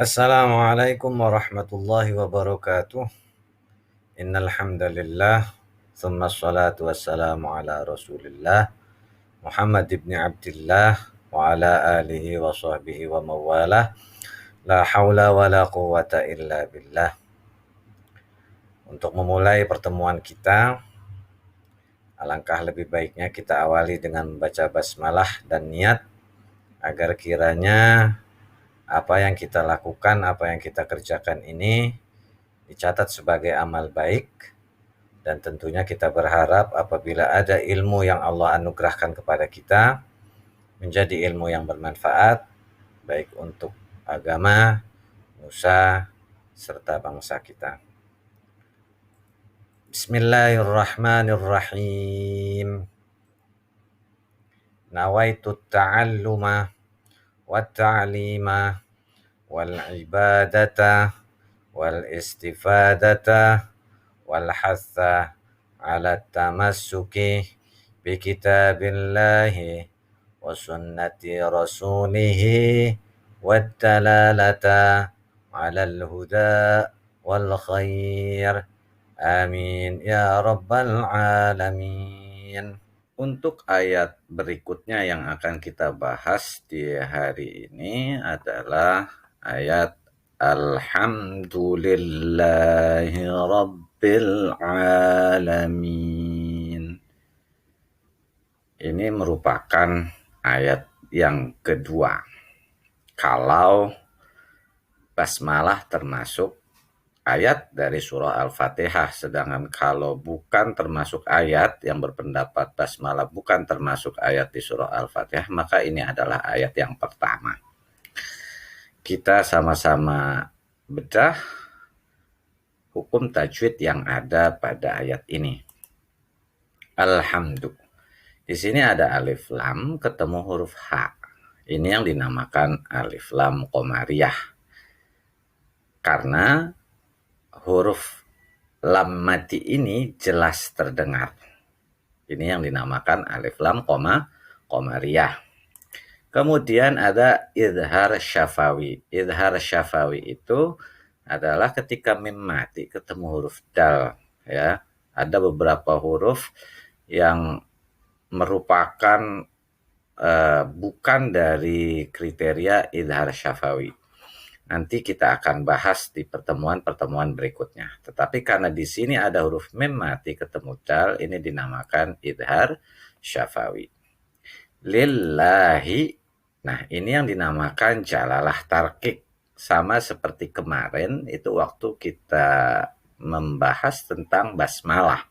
Assalamualaikum warahmatullahi wabarakatuh. Innal hamdalillah, tsumma shalatu wassalamu ala Rasulillah Muhammad ibn Abdillah wa ala alihi wa sahbihi wa mawalah. La haula wa la quwata illa billah. Untuk memulai pertemuan kita, alangkah lebih baiknya kita awali dengan membaca basmalah dan niat agar kiranya apa yang kita lakukan, apa yang kita kerjakan ini dicatat sebagai amal baik, dan tentunya kita berharap apabila ada ilmu yang Allah anugerahkan kepada kita menjadi ilmu yang bermanfaat baik untuk agama, nusa, serta bangsa kita. Bismillahirrahmanirrahim. Nawaitu ta'alluma wa ta'lima wal ibadata wal istifadata wal hatha ala tamassuki bi kitabillahi wa sunnati rasulihi wad dalalata ala al-huda wal khair. Amin ya rabbal alamin. Untuk ayat berikutnya yang akan kita bahas di hari ini adalah ayat Alhamdulillahi Rabbil Alamin. Ini merupakan ayat yang kedua. Kalau basmalah termasuk ayat dari surah Al-Fatihah, sedangkan kalau bukan termasuk ayat, yang berpendapat basmalah bukan termasuk ayat di surah Al-Fatihah, maka ini adalah ayat yang pertama. Kita sama-sama bedah hukum tajwid yang ada pada ayat ini. Alhamdu. Di sini ada alif lam ketemu huruf H. Ini yang dinamakan alif lam qomariyah. Karena huruf lam mati ini jelas terdengar. Ini yang dinamakan alif lam qomariyah. Kemudian ada idhar syafawi. Idhar syafawi itu adalah ketika mim mati ketemu huruf dal, ya. Ada beberapa huruf yang merupakan bukan dari kriteria idhar syafawi. Nanti kita akan bahas di pertemuan-pertemuan berikutnya. Tetapi karena di sini ada huruf mim mati ketemu dal, ini dinamakan idhar syafawi. Lillahi. Nah, ini yang dinamakan jalalah tarkik. Sama seperti kemarin itu waktu kita membahas tentang basmalah,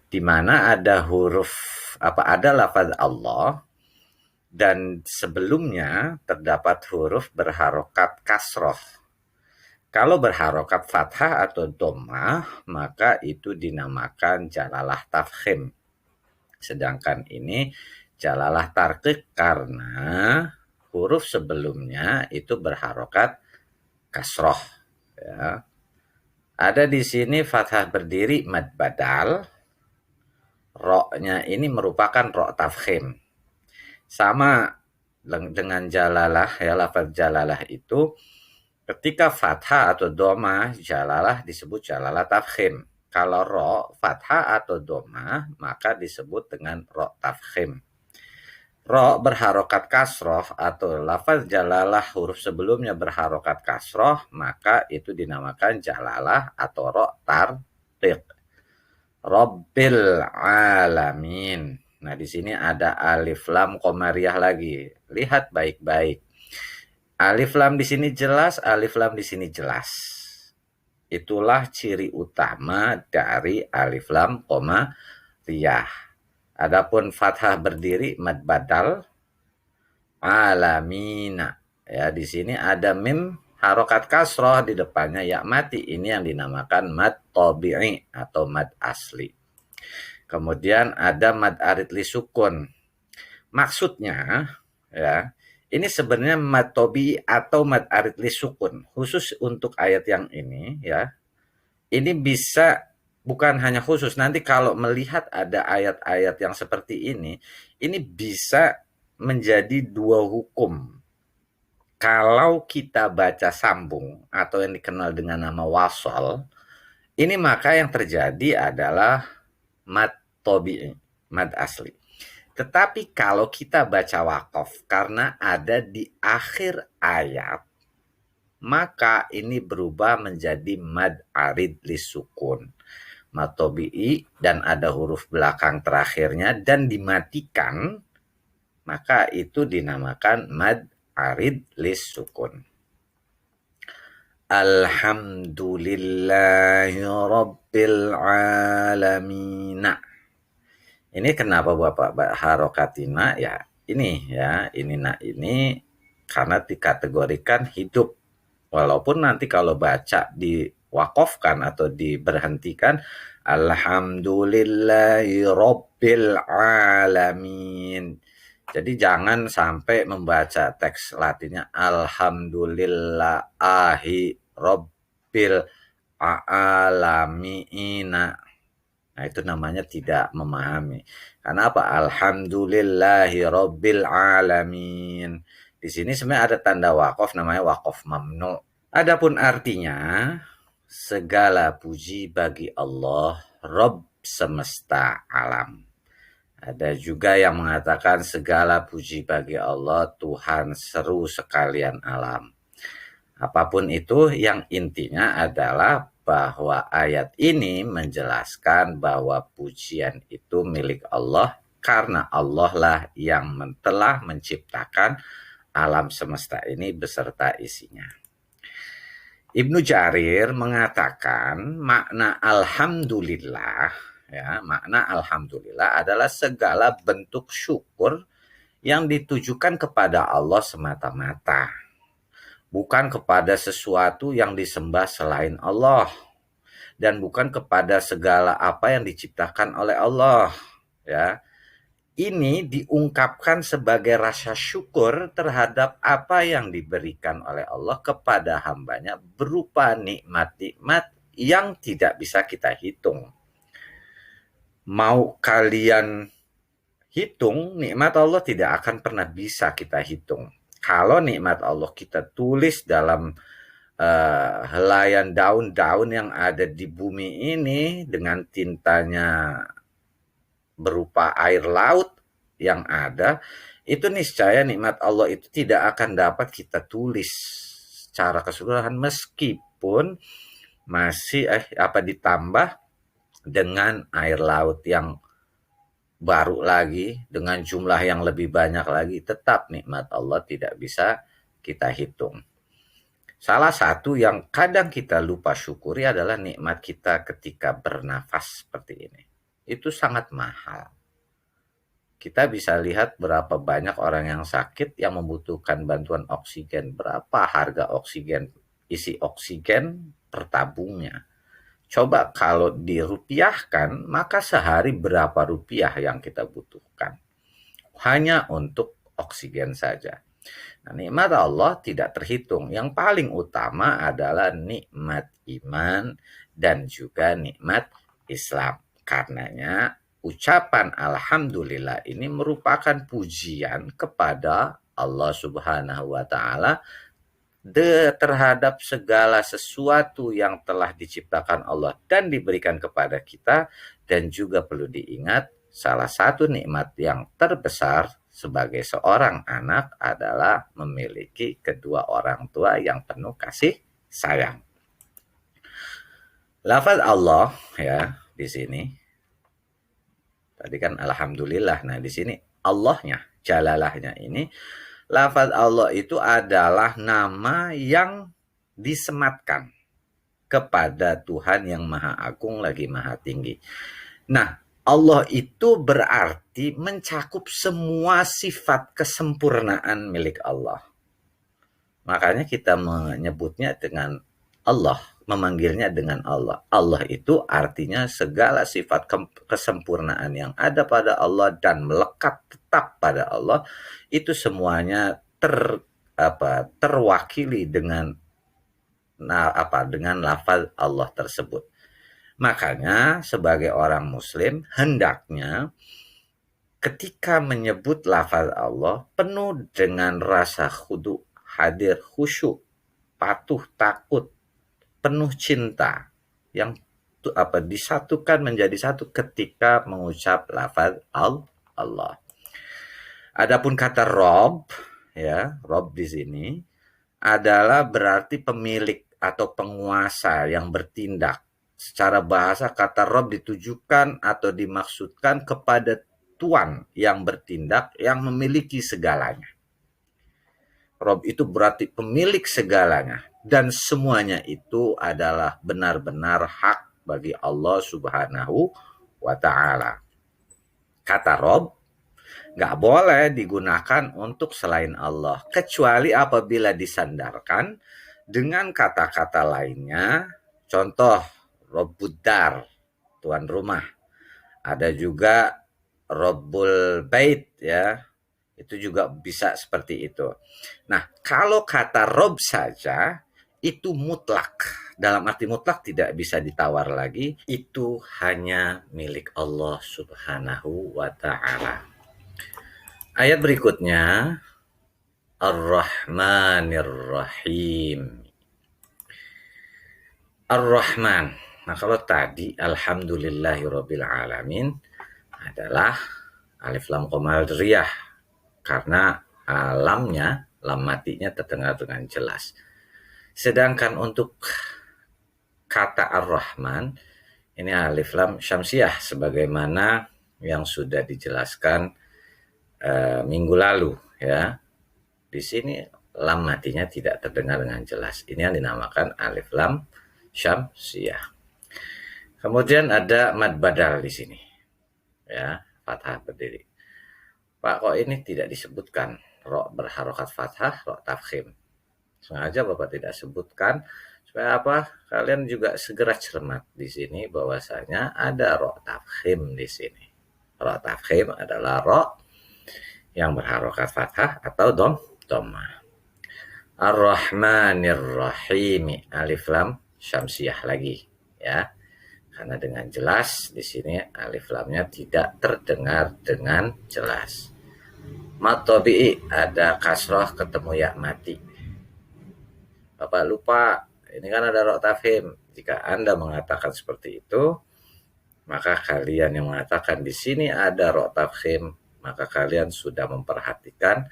di mana ada huruf ada lafaz Allah dan sebelumnya terdapat huruf berharokat kasroh. Kalau berharokat fathah atau dhammah, maka itu dinamakan jalalah tafkhim. Sedangkan ini jalalah tarqiq karena huruf sebelumnya itu berharokat kasroh. Ya. Ada di sini fathah berdiri mad badal. Ro-nya ini merupakan ro tafkhim. Sama dengan jalalah, ya, lafaz jalalah itu ketika fathah atau dhammah jalalah disebut jalalah tafkhim. Kalau ro fathah atau dhammah maka disebut dengan ro tafkhim. Ro berharokat kasroh atau lafaz jalalah huruf sebelumnya berharokat kasroh, maka itu dinamakan jalalah atau ro tarqiq. Rabbil alamin. Nah, di sini ada alif lam qomariyah lagi. Lihat baik-baik. Alif lam di sini jelas, alif lam di sini jelas. Itulah ciri utama dari alif lam qomariyah. Adapun fathah berdiri mad badal alamina. Ya, di sini ada mim harokat kasroh di depannya ya mati. Ini yang dinamakan mad tabi'i atau mad asli. Kemudian ada mad arid li sukun. Maksudnya, ya, ini sebenarnya mad tabi'i atau mad arid li sukun. Khusus untuk ayat yang ini, ya. Ini bisa bukan hanya khusus, nanti kalau melihat ada ayat-ayat yang seperti ini bisa menjadi dua hukum. Kalau kita baca sambung atau yang dikenal dengan nama wasol, ini maka yang terjadi adalah mad tobi'i, mad asli. Tetapi kalau kita baca wakof karena ada di akhir ayat, maka ini berubah menjadi mad arid lisukun. Mad tobi'i dan ada huruf belakang terakhirnya dan dimatikan, maka itu dinamakan mad arid lisukun. Alhamdulillahi Rabbil Alamin. Ini kenapa Bapak harokatina? Ya, ini karena dikategorikan hidup. Walaupun nanti kalau baca diwakofkan atau diberhentikan, Alhamdulillahi Rabbil Alamin. Jadi jangan sampai membaca teks Latinnya Alhamdulillahi Rabbil Alamina. Nah, itu namanya tidak memahami. Karena apa? Alhamdulillahi Rabbil Alamin. Di sini sebenarnya ada tanda wakof, namanya wakof mamnu. Adapun artinya, segala puji bagi Allah, Rabb semesta alam. Ada juga yang mengatakan segala puji bagi Allah, Tuhan seru sekalian alam. Apapun itu, yang intinya adalah bahwa ayat ini menjelaskan bahwa pujian itu milik Allah karena Allah lah yang telah menciptakan alam semesta ini beserta isinya. Ibnu Jarir mengatakan makna alhamdulillah, makna alhamdulillah adalah segala bentuk syukur yang ditujukan kepada Allah semata-mata, bukan kepada sesuatu yang disembah selain Allah, dan bukan kepada segala apa yang diciptakan oleh Allah. Ya, ini diungkapkan sebagai rasa syukur terhadap apa yang diberikan oleh Allah kepada hambanya berupa nikmat-nikmat yang tidak bisa kita hitung. Mau kalian hitung, nikmat Allah tidak akan pernah bisa kita hitung. Kalau nikmat Allah kita tulis dalam helaian daun-daun yang ada di bumi ini dengan tintanya berupa air laut yang ada, itu niscaya nikmat Allah itu tidak akan dapat kita tulis secara keseluruhan meskipun masih ditambah dengan air laut yang baru lagi, dengan jumlah yang lebih banyak lagi, tetap nikmat Allah tidak bisa kita hitung. Salah satu yang kadang kita lupa syukuri adalah nikmat kita ketika bernafas seperti ini. Itu sangat mahal. Kita bisa lihat berapa banyak orang yang sakit yang membutuhkan bantuan oksigen, berapa harga oksigen, isi oksigen per tabungnya. Coba kalau dirupiahkan, maka sehari berapa rupiah yang kita butuhkan? Hanya untuk oksigen saja. Nah, nikmat Allah tidak terhitung. Yang paling utama adalah nikmat iman dan juga nikmat Islam. Karenanya ucapan alhamdulillah ini merupakan pujian kepada Allah Subhanahu wa taala terhadap segala sesuatu yang telah diciptakan Allah dan diberikan kepada kita. Dan juga perlu diingat, salah satu nikmat yang terbesar sebagai seorang anak adalah memiliki kedua orang tua yang penuh kasih sayang. Lafaz Allah di sini tadi kan alhamdulillah. Nah, di sini Allahnya, jalalahnya ini, lafaz Allah itu adalah nama yang disematkan kepada Tuhan yang Maha Agung lagi Maha Tinggi. Nah, Allah itu berarti mencakup semua sifat kesempurnaan milik Allah. Makanya kita menyebutnya dengan Allah, memanggilnya dengan Allah. Allah itu artinya segala sifat kesempurnaan yang ada pada Allah dan melekat tetap pada Allah, itu semuanya terwakili dengan lafaz Allah tersebut. Makanya sebagai orang muslim hendaknya ketika menyebut lafaz Allah penuh dengan rasa khudu, hadir khusyuk, patuh, takut, penuh cinta yang disatukan menjadi satu ketika mengucap lafaz Allah. Adapun kata Rob, ya, Rob di sini adalah berarti pemilik atau penguasa yang bertindak. Secara bahasa kata Rob ditujukan atau dimaksudkan kepada Tuan yang bertindak, yang memiliki segalanya. Rob itu berarti pemilik segalanya. Dan semuanya itu adalah benar-benar hak bagi Allah Subhanahu wa Ta'ala. Kata Rob nggak boleh digunakan untuk selain Allah, kecuali apabila disandarkan dengan kata-kata lainnya. Contoh, Rabbud Dar, tuan rumah. Ada juga Rabbul Bait, ya. Itu juga bisa seperti itu. Nah, kalau kata Rob saja, itu mutlak. Dalam arti mutlak tidak bisa ditawar lagi. Itu hanya milik Allah Subhanahu wa Ta'ala. Ayat berikutnya, Ar-Rahmanir Rahim. Ar-Rahman. Nah, kalau tadi Alhamdulillahirabbil alamin adalah alif lam qamariyah, karena lamnya, lam matinya terdengar dengan jelas. Sedangkan untuk kata Ar-Rahman, ini alif lam syamsiyah sebagaimana yang sudah dijelaskan minggu lalu, ya. Di sini lam matinya tidak terdengar dengan jelas. Ini yang dinamakan alif lam syamsiyah. Kemudian ada mad badal di sini, ya, fathah berdiri. Pak, kok ini tidak disebutkan ro berharokat fathah, ro tafkhim? Sengaja Bapak tidak sebutkan supaya apa? Kalian juga segera cermat di sini bahwasanya ada ro tafkhim di sini. Ro tafkhim adalah ro yang berharokat fathah atau dhammah. Ar-Rahmanir Rahim, alif lam syamsiyah lagi, ya. Karena dengan jelas di sini alif lamnya tidak terdengar dengan jelas. Mad tabi'i ada kasroh ketemu ya mati. Bapak lupa, ini kan ada ro tafkhim. Jika Anda mengatakan seperti itu, maka kalian yang mengatakan di sini ada ro tafkhim, maka kalian sudah memperhatikan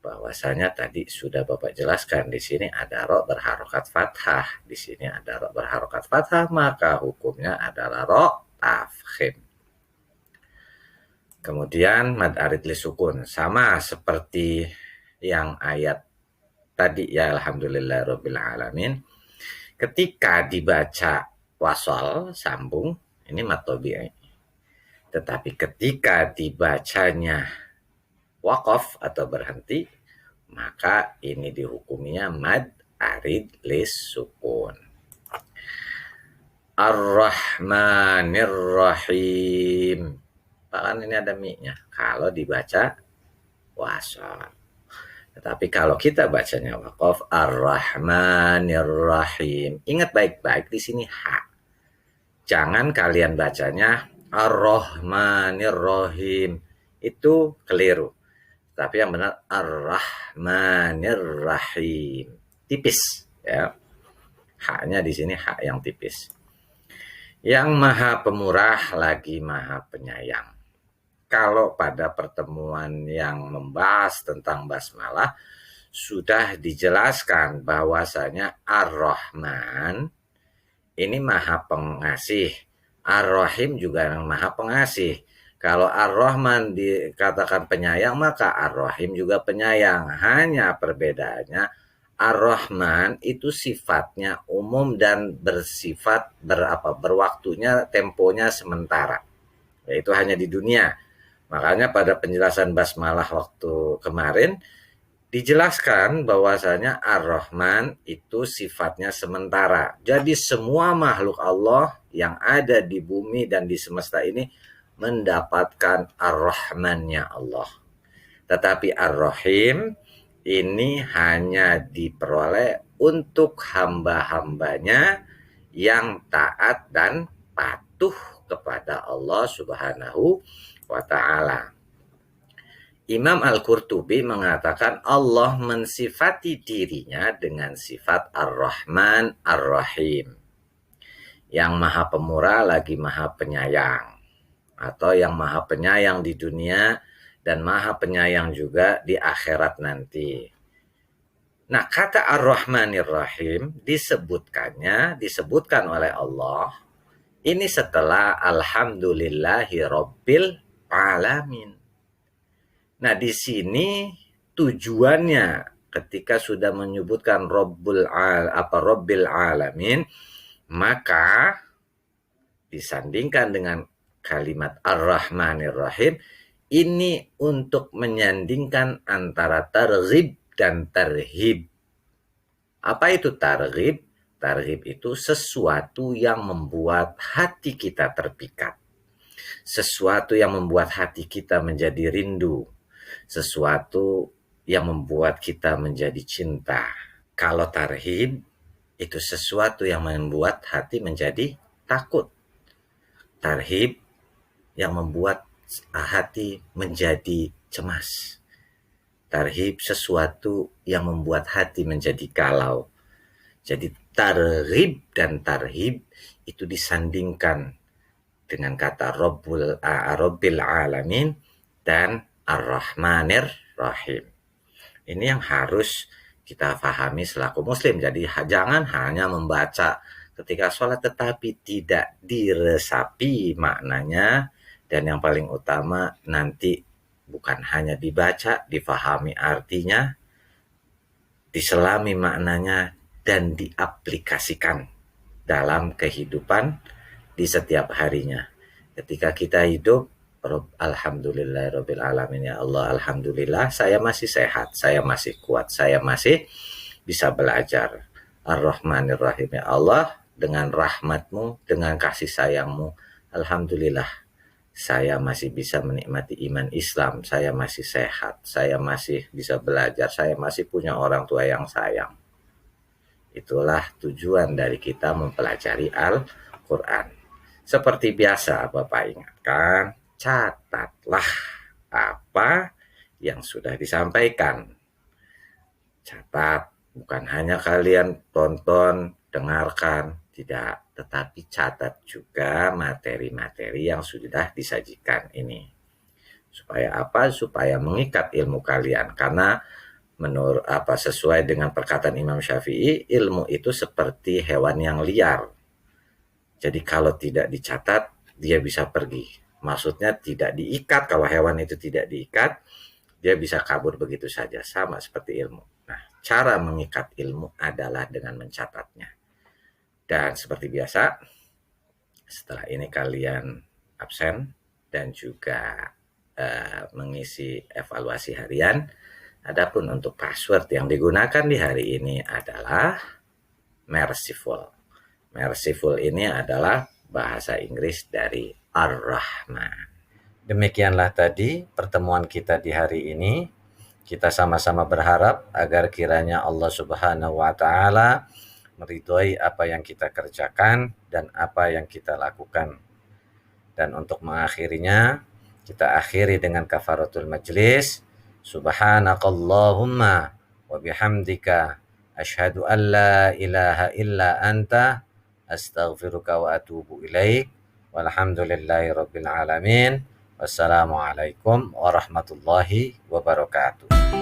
bahwasanya tadi sudah Bapak jelaskan di sini ada ro berharokat fathah, di sini ada ro berharokat fathah, maka hukumnya adalah ro tafkhim. Kemudian mad arid li sukun, sama seperti yang ayat tadi, ya, alhamdulillahirabbil alamin. Ketika dibaca wasal sambung, ini mad tabi'i. Tetapi ketika dibacanya waqaf atau berhenti, maka ini dihukuminya mad arid lis sukun. Ar-Rahmanir Rahim. Kan ini ada mi-nya kalau dibaca wasal. Tetapi kalau kita bacanya waqaf, Ar-Rahmanir Rahim. Ingat baik-baik di sini ha. Jangan kalian bacanya Ar-Rahmanir Rahim. Itu keliru. Tapi yang benar Ar-Rahmanir Rahim. Tipis, ya. Haknya di sini hak yang tipis. Yang maha pemurah lagi maha penyayang. Kalau pada pertemuan yang membahas tentang basmalah sudah dijelaskan bahwasanya Ar-Rahman ini maha pengasih, Ar-Rahim juga yang maha pengasih. Kalau Ar-Rahman dikatakan penyayang, maka Ar-Rahim juga penyayang. Hanya perbedaannya Ar-Rahman itu sifatnya umum dan bersifat berwaktunya, temponya sementara. Yaitu hanya di dunia. Makanya pada penjelasan basmalah waktu kemarin dijelaskan bahwasanya Ar-Rahman itu sifatnya sementara. Jadi semua makhluk Allah yang ada di bumi dan di semesta ini mendapatkan Ar-Rahman-nya Allah. Tetapi Ar-Rahim ini hanya diperoleh untuk hamba-hambanya yang taat dan patuh kepada Allah Subhanahu wa Ta'ala. Imam Al-Qurtubi mengatakan Allah mensifati dirinya dengan sifat Ar-Rahman Ar-Rahim. Yang maha pemurah lagi maha penyayang. Atau yang maha penyayang di dunia dan maha penyayang juga di akhirat nanti. Nah, kata Ar-Rahmanir Rahim disebutkan oleh Allah ini setelah Alhamdulillahi Rabbil Alamin. Nah, di sini tujuannya ketika sudah menyebutkan Rabbil Alamin, maka disandingkan dengan kalimat Ar-Rahmanir Rahim, ini untuk menyandingkan antara targhib dan tarhib. Apa itu targhib? Targhib itu sesuatu yang membuat hati kita terpikat. Sesuatu yang membuat hati kita menjadi rindu. Sesuatu yang membuat kita menjadi cinta. Kalau tarhib, itu sesuatu yang membuat hati menjadi takut. Tarhib yang membuat hati menjadi cemas. Tarhib sesuatu yang membuat hati menjadi galau. Jadi targhib dan tarhib itu disandingkan dengan kata Rabbil Alamin dan Ar-Rahmanir Rahim. Ini yang harus kita pahami selaku muslim. Jadi jangan hanya membaca ketika sholat tetapi tidak diresapi maknanya. Dan yang paling utama nanti bukan hanya dibaca, difahami artinya, diselami maknanya, dan diaplikasikan dalam kehidupan di setiap harinya. Ketika kita hidup, Alhamdulillahirabbil alamin, ya Allah, alhamdulillah saya masih sehat, saya masih kuat, saya masih bisa belajar. Ar-Rahmanir Rahim, ya Allah, dengan rahmatmu, dengan kasih sayangmu, alhamdulillah saya masih bisa menikmati iman Islam, saya masih sehat, saya masih bisa belajar, saya masih punya orang tua yang sayang. Itulah tujuan dari kita mempelajari Al-Quran. Seperti biasa Bapak ingatkan, catatlah apa yang sudah disampaikan. Catat, bukan hanya kalian tonton, dengarkan, tidak, tetapi catat juga materi-materi yang sudah disajikan ini. Supaya apa? Supaya mengikat ilmu kalian. Karena menurut sesuai dengan perkataan Imam Syafi'i, ilmu itu seperti hewan yang liar. Jadi kalau tidak dicatat, dia bisa pergi. Maksudnya tidak diikat. Kalau hewan itu tidak diikat, dia bisa kabur begitu saja. Sama seperti ilmu. Nah, cara mengikat ilmu adalah dengan mencatatnya. Dan seperti biasa, setelah ini kalian absen dan juga mengisi evaluasi harian. Adapun untuk password yang digunakan di hari ini adalah merciful. Merciful ini adalah bahasa Inggris dari Ar-Rahman. Demikianlah tadi pertemuan kita di hari ini. Kita sama-sama berharap agar kiranya Allah Subhanahu wa Ta'ala meridhoi apa yang kita kerjakan dan apa yang kita lakukan. Dan untuk mengakhirinya, kita akhiri dengan kafaratul majlis. Subhanakallahumma wa bihamdika asyhadu an la ilaha illa anta astaghfiruka wa atubu ilaik. Walhamdulillahi rabbil alamin. Wassalamualaikum warahmatullahi wabarakatuh.